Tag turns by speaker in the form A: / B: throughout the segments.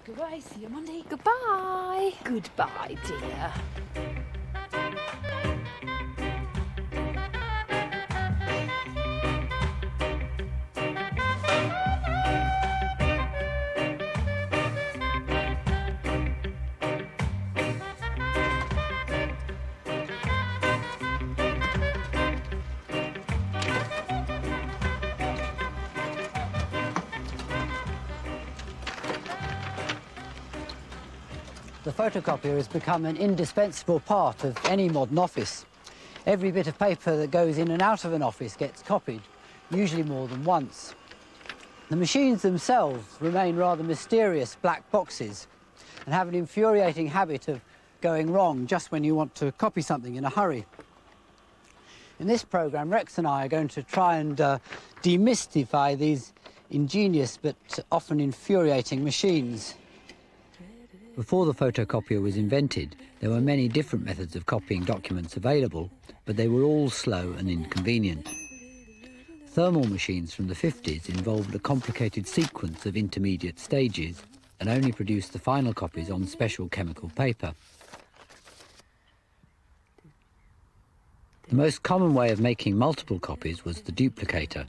A: Goodbye, see you Monday.
B: Goodbye.
A: Goodbye, dear.
C: The photocopier has become an indispensable part of any modern office. Every bit of paper that goes in and out of an office gets copied, usually more than once. The machines themselves remain rather mysterious black boxes and have an infuriating habit of going wrong just when you want to copy something in a hurry. In this programme, Rex and I are going to try and demystify these ingenious but often infuriating machines. Before the photocopier was invented, there were many different methods of copying documents available, but they were all slow and inconvenient. Thermal machines from the 50s involved a complicated sequence of intermediate stages and only produced the final copies on special chemical paper. The most common way of making multiple copies was the duplicator,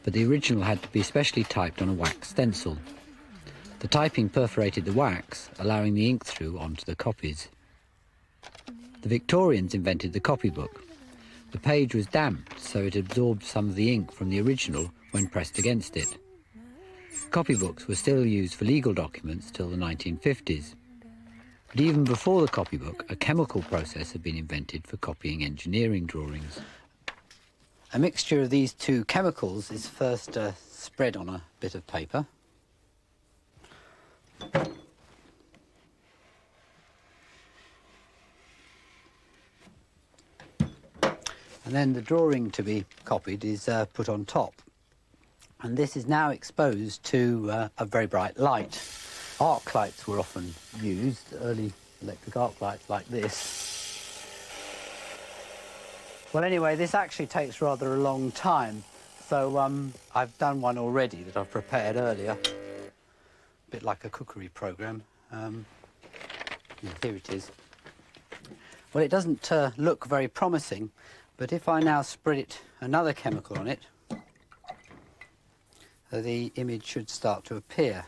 C: but the original had to be specially typed on a wax stencil. The typing perforated the wax, allowing the ink through onto the copies. The Victorians invented the copybook. The page was damped, so it absorbed some of the ink from the original when pressed against it. Copybooks were still used for legal documents till the 1950s. But even before the copybook, a chemical process had been invented for copying engineering drawings. A mixture of these two chemicals is first spread on a bit of paper. And then the drawing to be copied is put on top. And this is now exposed to a very bright light. Arc lights were often used, early electric arc lights like this. Well, anyway, this actually takes rather a long time. So I've done one already that I've prepared earlier. A bit like a cookery programme. Here it is. Well, it doesn't look very promising, but if I now spread another chemical on it, the image should start to appear.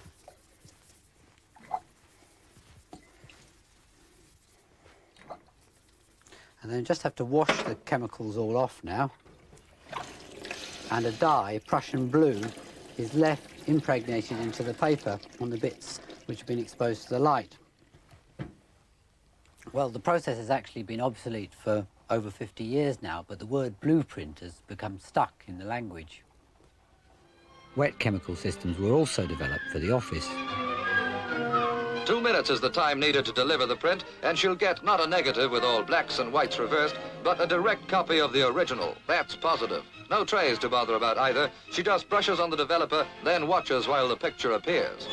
C: And then just have to wash the chemicals all off now. And a dye, Prussian blue, is left impregnated into the paper on the bits which have been exposed to the light. Well, the process has actually been obsolete for over 50 years now, but the word blueprint has become stuck in the language. Wet chemical systems were also developed for the office.
D: 2 minutes is the time needed to deliver the print, and she'll get not a negative with all blacks and whites reversed, but a direct copy of the original. That's positive. No trays to bother about either. She just brushes on the developer, then watches while the picture appears.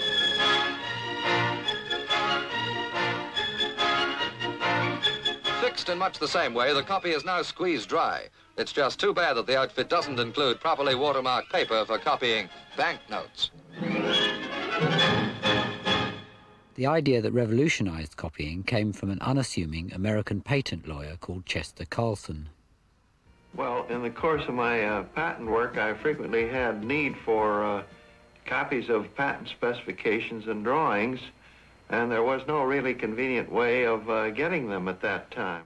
D: Fixed in much the same way, the copy is now squeezed dry. It's just too bad that the outfit doesn't include properly watermarked paper for copying banknotes.
C: The idea that revolutionized copying came from an unassuming American patent lawyer called Chester Carlson.
E: Well, in the course of my patent work, I frequently had need for copies of patent specifications and drawings, and there was no really convenient way of getting them at that time.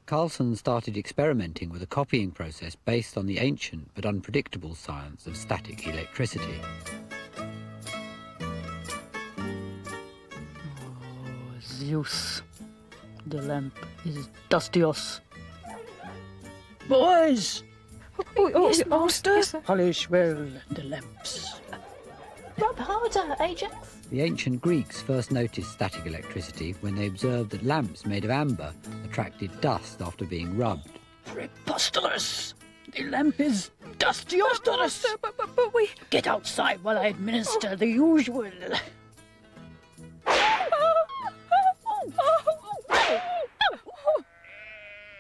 C: Carlson started experimenting with a copying process based on the ancient but unpredictable science of static electricity.
A: Zeus, the lamp is dustios. Boys!
B: Yes, master. Yes,
A: Polish well the lamps.
B: Rub harder, Ajax.
C: The ancient Greeks first noticed static electricity when they observed that lamps made of amber attracted dust after being rubbed.
A: Preposterous! The lamp is dustios.
B: But we...
A: Get outside while I administer the usual.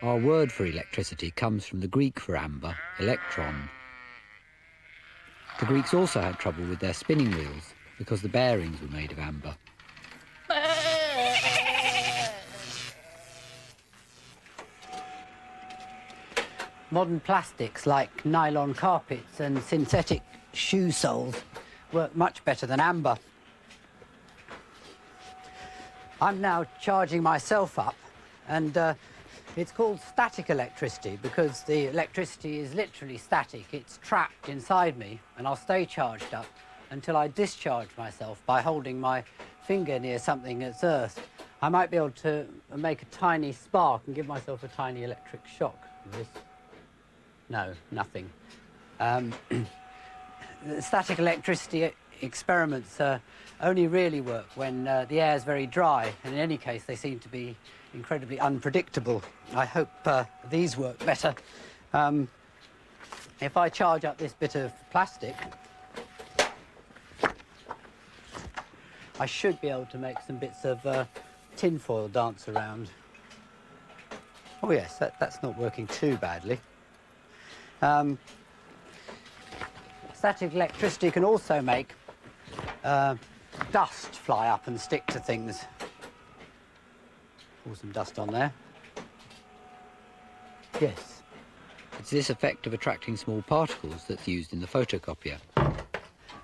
C: Our word for electricity comes from the Greek for amber, electron. The Greeks also had trouble with their spinning wheels because the bearings were made of amber. modern plastics like nylon carpets and synthetic shoe soles work much better than amber. I'm now charging myself up, and it's called static electricity because the electricity is literally static. It's trapped inside me, and I'll stay charged up until I discharge myself by holding my finger near something that's earth. I might be able to make a tiny spark and give myself a tiny electric shock with this. No, nothing. The static electricity experiments only really work when the air is very dry, and in any case they seem to be incredibly unpredictable. I hope these work better. If I charge up this bit of plastic, I should be able to make some bits of tinfoil dance around. Oh yes, that's not working too badly. Static electricity can also make dust fly up and stick to things. Pour some dust on there. Yes. It's this effect of attracting small particles that's used in the photocopier.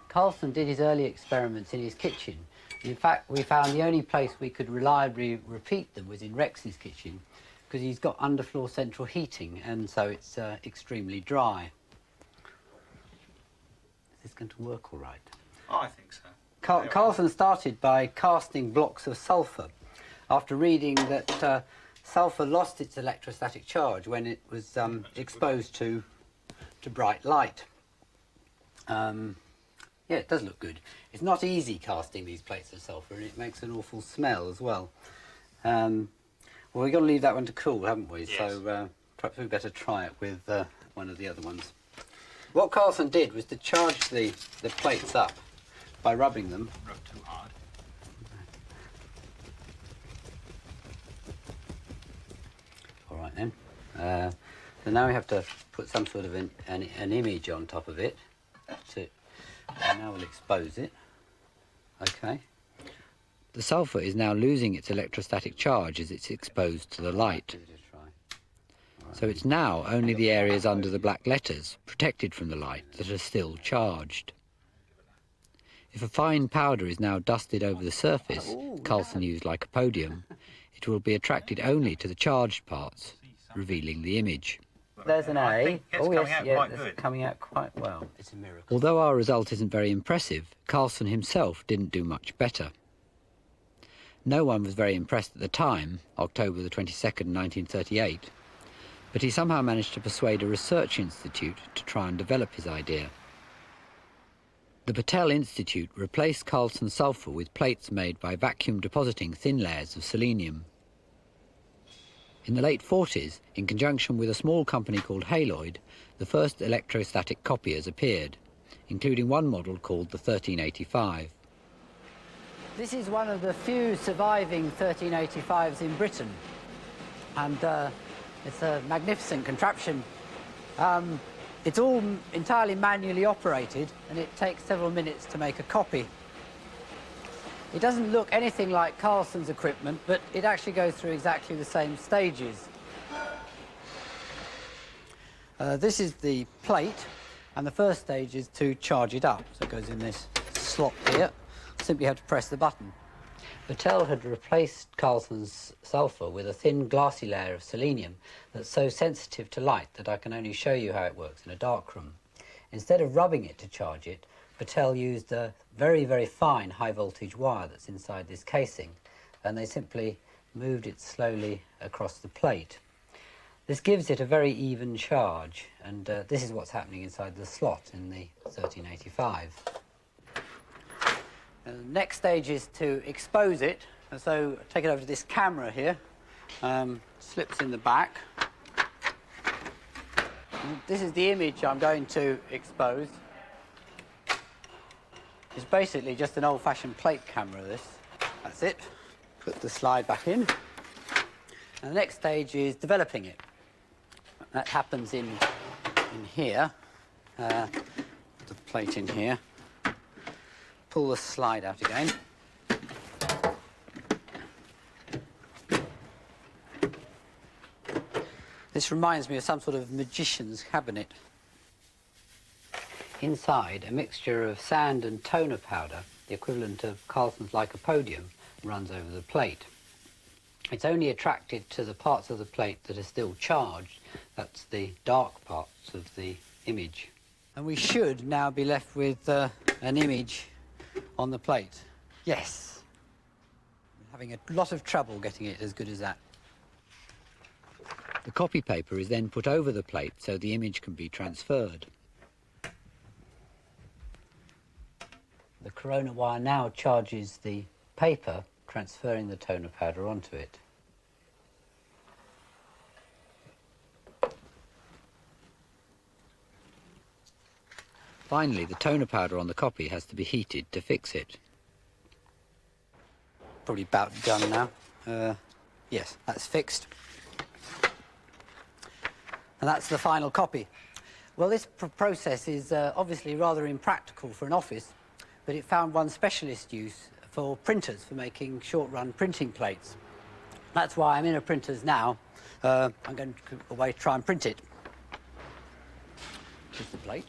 C: Carlson did his early experiments in his kitchen. In fact, we found the only place we could reliably repeat them was in Rex's kitchen, because he's got underfloor central heating, and so it's extremely dry. Is this going to work all right?
F: Oh, I think so.
C: Carlson started by casting blocks of sulphur after reading that sulphur lost its electrostatic charge when it was exposed to bright light. Yeah, it does look good. It's not easy casting these plates of sulphur, and it makes an awful smell as well. Well, we've got to leave that one to cool, haven't we? Yes. So perhaps we better try it with one of the other ones. What Carlson did was to charge the plates up by rubbing them.
F: Rub too hard.
C: All right then. So now we have to put some sort of an image on top of it. And now we'll expose it. Okay. The sulphur is now losing its electrostatic charge as it's exposed to the light. So it's now only the areas under the black letters, protected from the light, that are still charged. If a fine powder is now dusted over the surface, Carlson used lycopodium, it will be attracted only to the charged parts, revealing the image. There's an A.
F: Oh yes,
C: it's coming out quite well. It's a miracle.
A: Although our result isn't very impressive, Carlson himself didn't do much better. No one was very impressed at the time, October the 22nd, 1938, but he somehow managed to persuade a research institute to try and develop his idea. The Patel Institute replaced Carlson's sulphur with plates made by vacuum depositing thin layers of selenium. In the late 40s, in conjunction with a small company called Haloid, the first electrostatic copiers appeared, including one model called the 1385.
C: This is one of the few surviving 1385s in Britain, and it's a magnificent contraption. It's all entirely manually operated, and it takes several minutes to make a copy. It doesn't look anything like Carlson's equipment, but it actually goes through exactly the same stages. This is the plate, and the first stage is to charge it up. So it goes in this slot here. Simply have to press the button. Patel had replaced Carlson's sulphur with a thin glassy layer of selenium that's so sensitive to light that I can only show you how it works in a darkroom. Instead of rubbing it to charge it, Patel used a very, very fine high-voltage wire that's inside this casing, and they simply moved it slowly across the plate. This gives it a very even charge, and this is what's happening inside the slot in the 1385. The next stage is to expose it, and so take it over to this camera here, slips in the back. And this is the image I'm going to expose. It's basically just an old-fashioned plate camera, this. That's it. Put the slide back in. And the next stage is developing it. That happens in here. Put the plate in here. Pull the slide out again. This reminds me of some sort of magician's cabinet. Inside, a mixture of sand and toner powder, the equivalent of Carlson's lycopodium, runs over the plate. It's only attracted to the parts of the plate that are still charged. That's the dark parts of the image. And we should now be left with an image on the plate. Yes. We're having a lot of trouble getting it as good as that.
A: The copy paper is then put over the plate so the image can be transferred.
C: The corona wire now charges the paper, transferring the toner powder onto it.
A: Finally, the toner powder on the copy has to be heated to fix it.
C: Probably about done now. Yes, that's fixed. And that's the final copy. Well, this process is obviously rather impractical for an office, but it found one specialist use for printers, for making short-run printing plates. That's why I'm in a printer's now. I'm going to go away to try and print it. Here's the plate.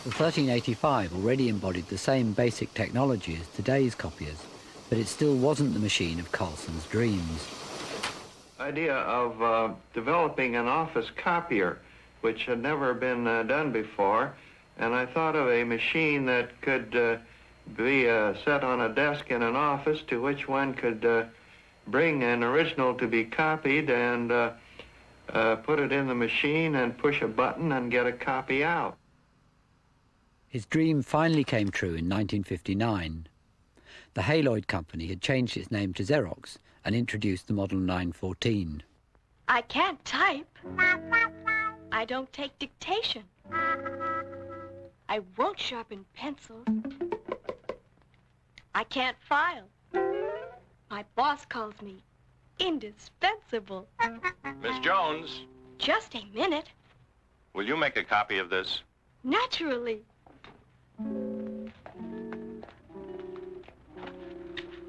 A: The 1385 already embodied the same basic technology as today's copiers, but it still wasn't the machine of Carlson's dreams.
E: Idea of developing an office copier, which had never been done before, and I thought of a machine that could be set on a desk in an office to which one could bring an original to be copied and put it in the machine and push a button and get a copy out.
A: His dream finally came true in 1959. The Haloid company had changed its name to Xerox and introduced the Model 914.
B: I can't type. I don't take dictation. I won't sharpen pencils. I can't file. My boss calls me indispensable.
F: Miss Jones,
B: Just a minute.
F: will you make a copy of this?
B: Naturally.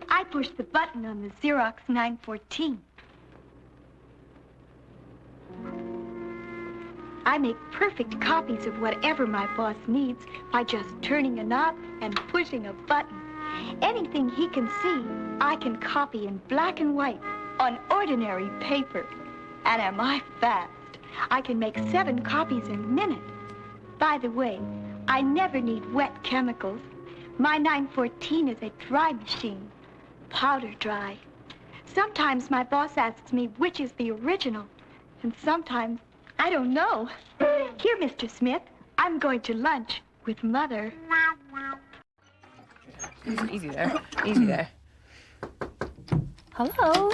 B: I pushed the button on the Xerox 914. I make perfect copies of whatever my boss needs by just turning a knob and pushing a button. Anything he can see, I can copy in black and white on ordinary paper. And am I fast? I can make 7 copies in a minute. By the way, I never need wet chemicals. My 914 is a dry machine, powder dry. Sometimes my boss asks me which is the original, and sometimes I don't know. Here, Mr. Smith, I'm going to lunch with Mother.
G: Easy there. Easy there.
B: Hello.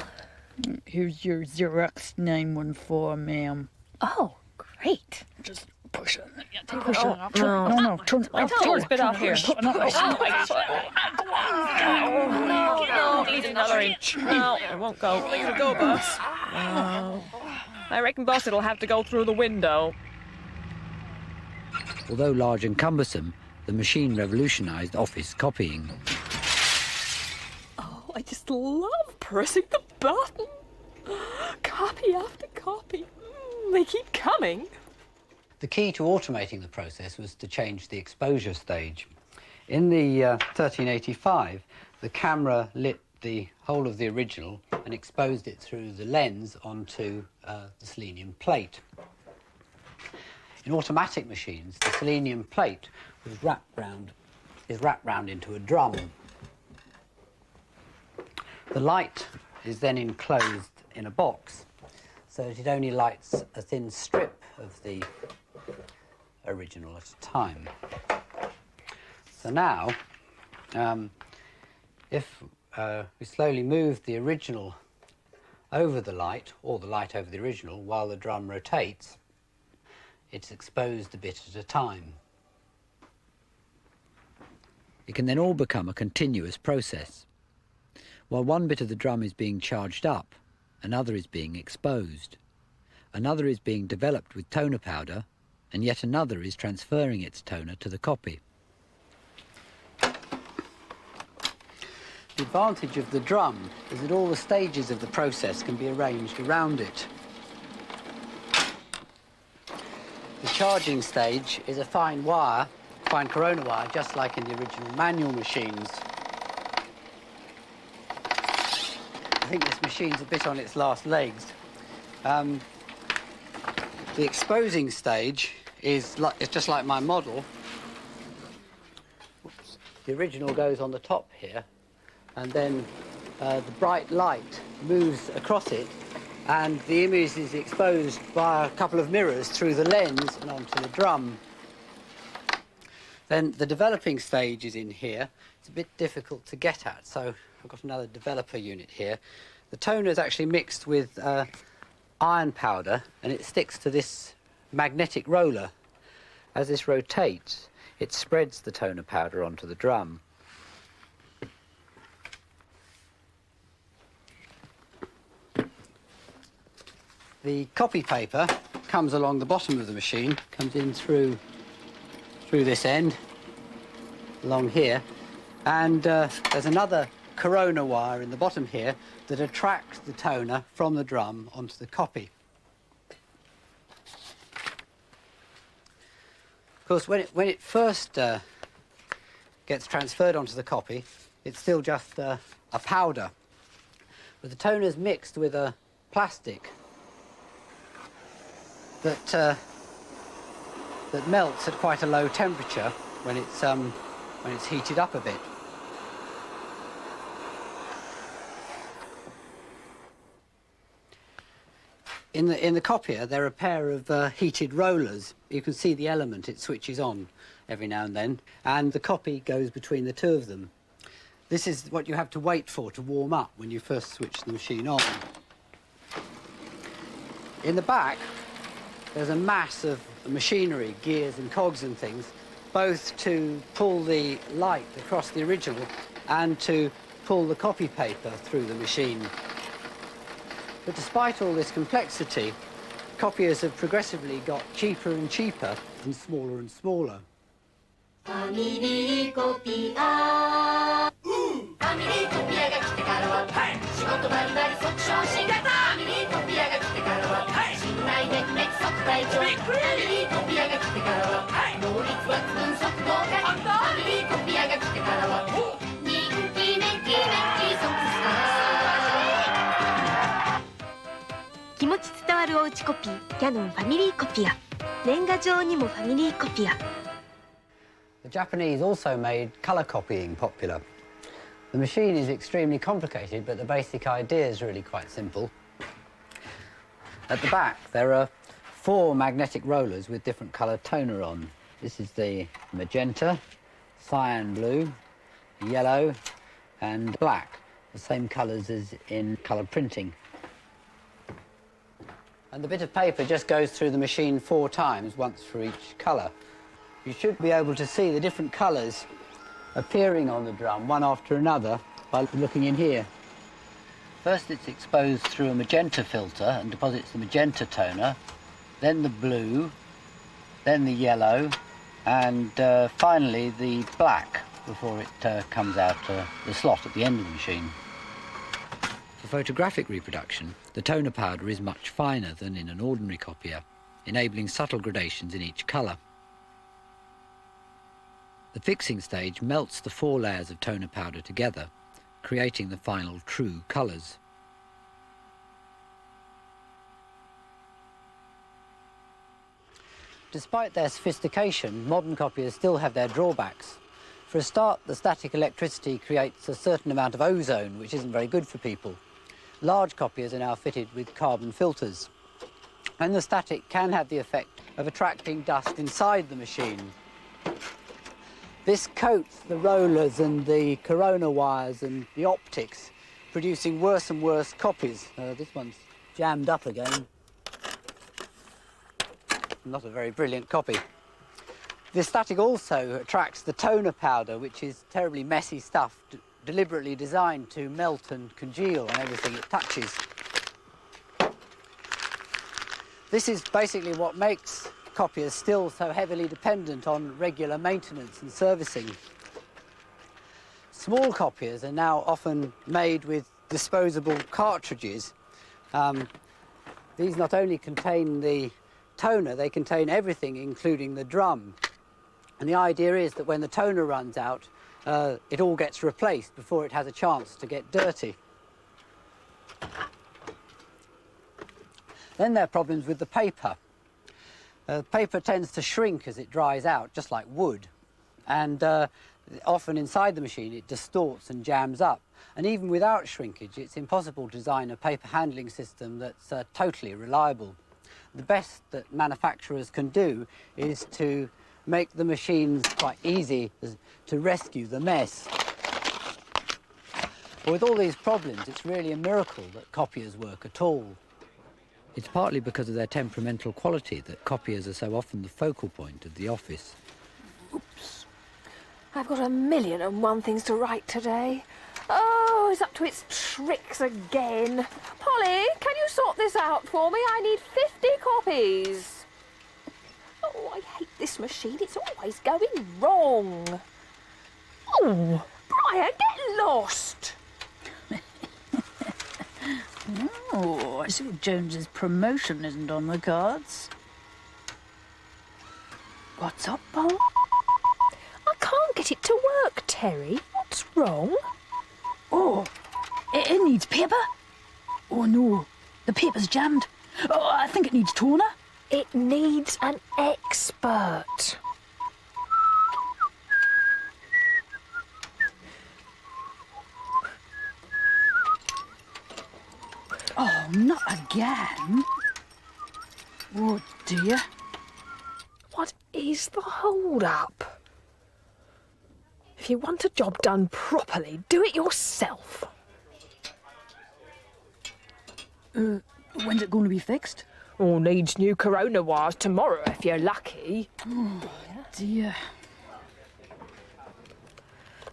G: Here's your Xerox 914, ma'am.
B: Oh, great.
G: Just push it.
B: Oh,
G: Push it.
B: no.
G: No, turn it.
B: Turn
G: Spit off here.
B: No,
G: Need another inch. No, it won't go. Let it go, boss. No. I reckon, boss, it'll have to go through the window.
A: Although large and cumbersome, the machine revolutionized office copying.
H: Oh, I just love pressing the button. Copy after copy. They keep coming.
C: The key to automating the process was to change the exposure stage. In the 1385, the camera lit the whole of the original and exposed it through the lens onto the selenium plate. In automatic machines, the selenium plate is wrapped round into a drum. The light is then enclosed in a box so that it only lights a thin strip of the original at a time. So now, if we slowly move the original over the light, or the light over the original, while the drum rotates, it's exposed a bit at a time.
A: It can then all become a continuous process. While one bit of the drum is being charged up, another is being exposed. Another is being developed with toner powder, and yet another is transferring its toner to the copy.
C: The advantage of the drum is that all the stages of the process can be arranged around it. The charging stage is a fine wire, fine corona wire, just like in the original manual machines. I think this machine's a bit on its last legs. The exposing stage is just like my model. Oops. The original goes on the top here, and then the bright light moves across it, and the image is exposed by a couple of mirrors through the lens and onto the drum. Then the developing stage is in here. It's a bit difficult to get at, so I've got another developer unit here. The toner is actually mixed with iron powder, and it sticks to this magnetic roller. As this rotates, it spreads the toner powder onto the drum. The copy paper comes along the bottom of the machine, comes in through this end, along here, and there's another corona wire in the bottom here that attracts the toner from the drum onto the copy. Of course, when it first gets transferred onto the copy, it's still just a powder, but the toner is mixed with a plastic that melts at quite a low temperature when it's heated up a bit. In the copier, there are a pair of heated rollers. You can see the element, it switches on every now and then, and the copy goes between the two of them. This is what you have to wait for to warm up when you first switch the machine on. In the back, there's a mass of machinery, gears and cogs and things, both to pull the light across the original and to pull the copy paper through the machine. But despite all this complexity, copiers have progressively got cheaper and cheaper and smaller and smaller. The Japanese also made colour copying popular. The machine is extremely complicated, but the basic idea is really quite simple. At the back, there are 4 magnetic rollers with different colour toner on. This is the magenta, cyan blue, yellow, and black, the same colours as in colour printing. And the bit of paper just goes through the machine 4 times, once for each colour. You should be able to see the different colours appearing on the drum, one after another, by looking in here. First it's exposed through a magenta filter and deposits the magenta toner, then the blue, then the yellow, and finally the black before it comes out the slot at the end of the machine. For photographic reproduction, the toner powder is much finer than in an ordinary copier, enabling subtle gradations in each colour. The fixing stage melts the 4 layers of toner powder together, creating the final true colours. Despite their sophistication, modern copiers still have their drawbacks. For a start, the static electricity creates a certain amount of ozone, which isn't very good for people. Large copiers are now fitted with carbon filters, and the static can have the effect of attracting dust inside the machine. This coats the rollers and the corona wires and the optics, producing worse and worse copies. This one's jammed up again. Not a very brilliant copy. The static also attracts the toner powder, which is terribly messy stuff, deliberately designed to melt and congeal on everything it touches. This is basically what makes copiers still so heavily dependent on regular maintenance and servicing. Small copiers are now often made with disposable cartridges. These not only contain the toner, they contain everything, including the drum. And the idea is that when the toner runs out, it all gets replaced before it has a chance to get dirty. Then there are problems with the paper. Paper tends to shrink as it dries out, just like wood. And often inside the machine it distorts and jams up. And even without shrinkage, it's impossible to design a paper handling system that's totally reliable. The best that manufacturers can do is to make the machines quite easy to rescue the mess. But with all these problems, it's really a miracle that copiers work at all.
A: It's partly because of their temperamental quality that copiers are so often the focal point of the office.
H: Oops. I've got 1,000,001 things to write today. Oh, it's up to its tricks again. Polly, can you sort this out for me? I need 50 copies. Oh, I hate this machine. It's always going wrong. Oh, Brian, get lost.
I: Oh, I see Jones's promotion isn't on the cards. What's up, Paul?
H: I can't get it to work, Terry. What's wrong?
I: Oh, it needs paper. Oh no, the paper's jammed. Oh, I think it needs toner.
H: It needs an expert.
I: Oh, not again. Oh dear.
H: What is the hold-up? If you want a job done properly, do it yourself.
I: When's it going to be fixed?
H: Oh, needs new corona wires tomorrow if you're lucky.
I: Oh dear.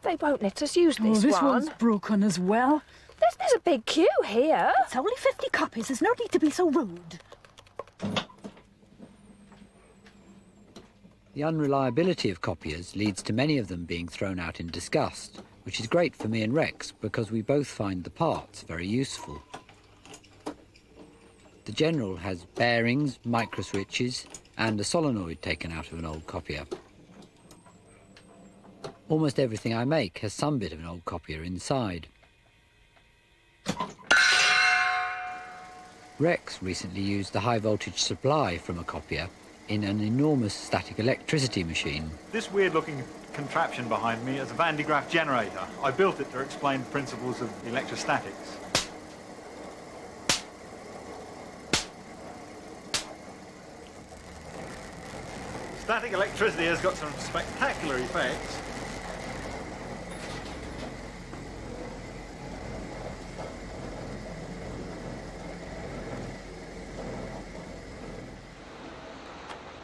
H: They won't let us use this
I: this
H: one.
I: one's broken as well.
H: There's a big queue here.
I: It's only 50 copies. There's no need to be so rude.
A: The unreliability of copiers leads to many of them being thrown out in disgust, which is great for me and Rex because we both find the parts very useful. The General has bearings, microswitches, and a solenoid taken out of an old copier. Almost everything I make has some bit of an old copier inside. Rex recently used the high-voltage supply from a copier in an enormous static electricity machine.
J: This weird-looking contraption behind me is a Van de Graaff generator. I built it to explain the principles of electrostatics. Static electricity has got some spectacular effects.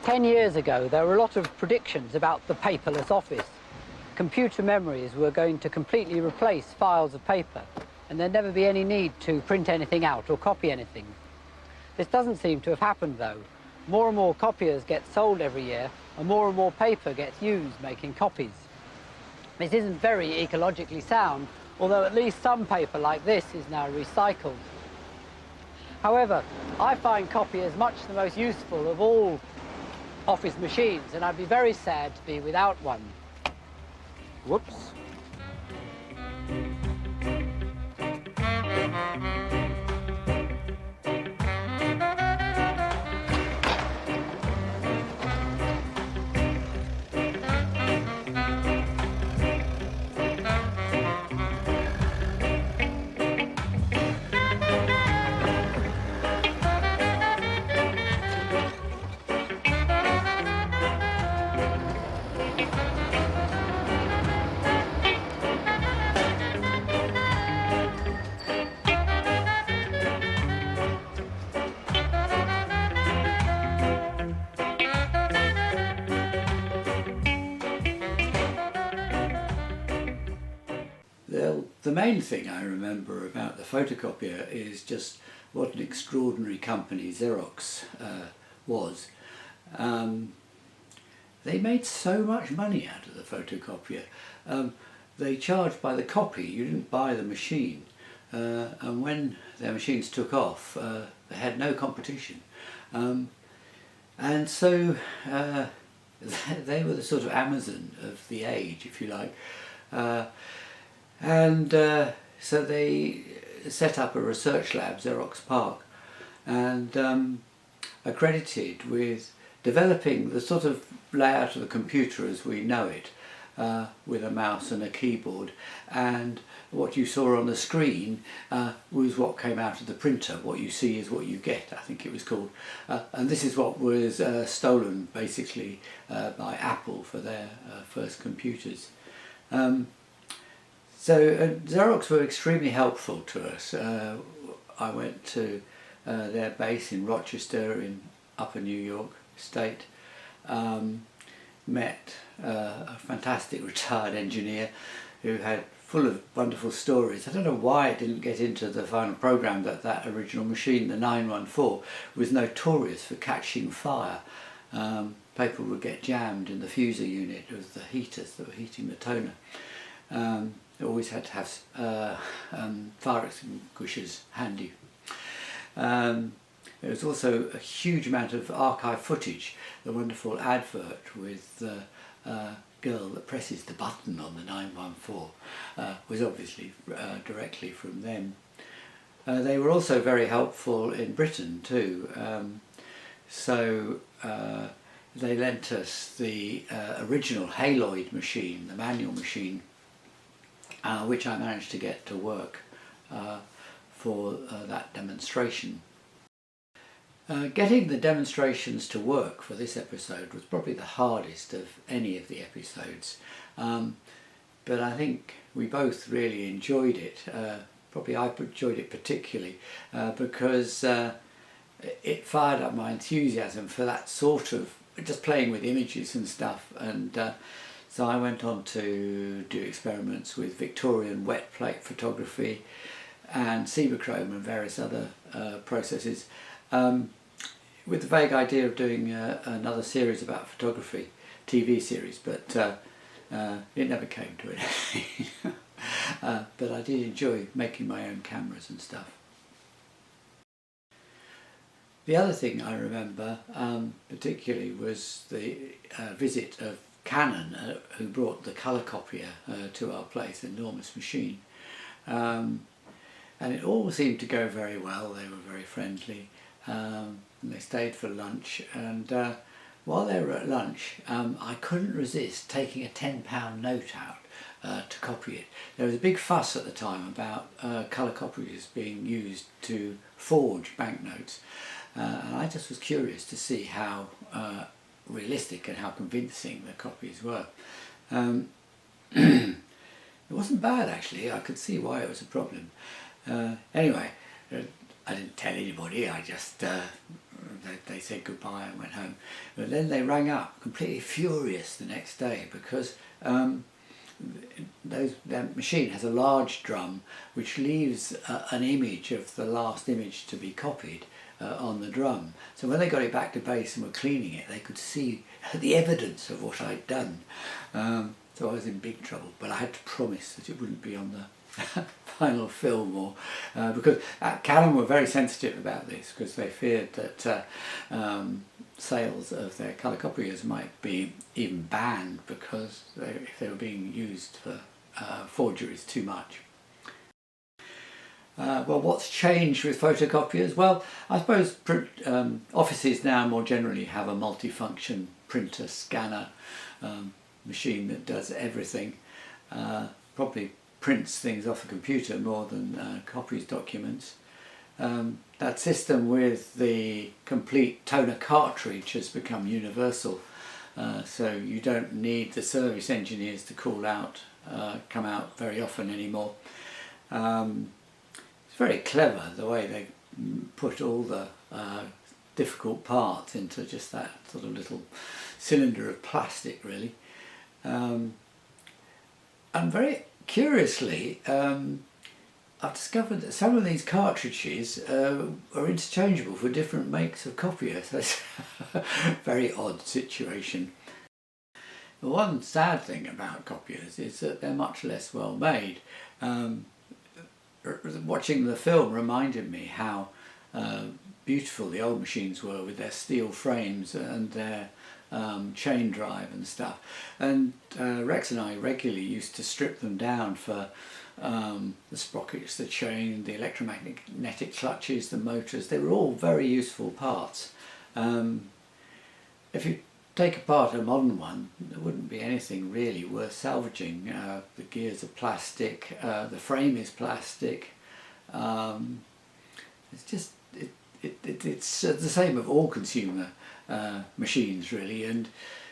C: Ten years ago, there were a lot of predictions about the paperless office. Computer memories were going to completely replace files of paper, and there'd never be any need to print anything out or copy anything. This doesn't seem to have happened, though. More and more copiers get sold every year, and more paper gets used making copies. This isn't very ecologically sound, although at least some paper like this is now recycled. However, I find copiers much the most useful of all office machines, and I'd be very sad to be without one. Whoops.
K: The main thing I remember about the photocopier is just what an extraordinary company Xerox was. They made so much money out of the photocopier. they charged by the copy. You didn't buy the machine. And when their machines took off, they had no competition. And so they were the sort of Amazon of the age, if you like. So they set up a research lab, Xerox Park, and are credited with developing the sort of layout of the computer as we know it, with a mouse and a keyboard, and what you saw on the screen was what came out of the printer. What you see is what you get, I think it was called. And this is what was stolen basically by Apple for their first computers. So Xerox were extremely helpful to us. I went to their base in Rochester in Upper New York State, met a fantastic retired engineer who had full of wonderful stories. I don't know why it didn't get into the final program that that original machine, the 914, was notorious for catching fire. Paper would get jammed in the fuser unit with the heaters that were heating the toner. They always had to have fire extinguishers handy. There was also a huge amount of archive footage. The wonderful advert with the girl that presses the button on the 914 was obviously directly from them. They were also very helpful in Britain too. They lent us the original Haloid machine, the manual machine, which I managed to get to work for that demonstration. Getting the demonstrations to work for this episode was probably the hardest of any of the episodes, but I think we both really enjoyed it. Probably I enjoyed it particularly because it fired up my enthusiasm for that sort of just playing with images and stuff, and so I went on to do experiments with Victorian wet plate photography and Cibachrome and various other processes, with the vague idea of doing another series about photography, TV series, but it never came to anything. But I did enjoy making my own cameras and stuff. The other thing I remember particularly was the visit of Canon, who brought the colour copier to our place, an enormous machine. And it all seemed to go very well. They were very friendly. And they stayed for lunch, and while they were at lunch I couldn't resist taking a £10 note out to copy it. There was a big fuss at the time about colour copiers being used to forge banknotes, and I just was curious to see how realistic and how convincing the copies were. It wasn't bad actually. I could see why it was a problem. Anyway, I didn't tell anybody. I just they said goodbye and went home. But then they rang up completely furious the next day because that machine has a large drum which leaves an image of the last image to be copied on the drum. So when they got it back to base and were cleaning it, they could see the evidence of what I'd done. So I was in big trouble, but I had to promise that it wouldn't be on the final film, or because Canon were very sensitive about this because they feared that sales of their colour copiers might be even banned because if they were being used for forgeries too much. Well, what's changed with photocopiers? Well, I suppose offices now more generally have a multifunction printer, scanner, machine that does everything. Probably prints things off a computer more than copies documents. That system with the complete toner cartridge has become universal, so you don't need the service engineers to come out very often anymore. It's very clever the way they put all the difficult parts into just that sort of little cylinder of plastic, really. And very curiously, I've discovered that some of these cartridges are interchangeable for different makes of copiers. That's a very odd situation. The one sad thing about copiers is that they're much less well made. Watching the film reminded me how beautiful the old machines were with their steel frames and their chain drive and stuff. And Rex and I regularly used to strip them down for the sprockets, the chain, the electromagnetic clutches, the motors. They were all very useful parts. If you take apart a modern one, there wouldn't be anything really worth salvaging. The gears are plastic, the frame is plastic. It's just it's the same of all consumer machines really, and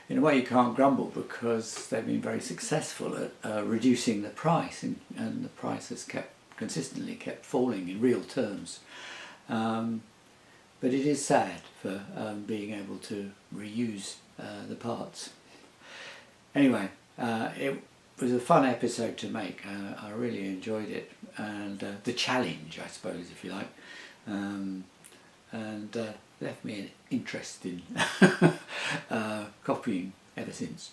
K: in a way you can't grumble because they've been very successful at reducing the price, and the price has consistently kept falling in real terms. But it is sad for being able to reuse the parts. Anyway, it was a fun episode to make. I really enjoyed it, and the challenge, I suppose, if you like, and left me an interest in copying ever since.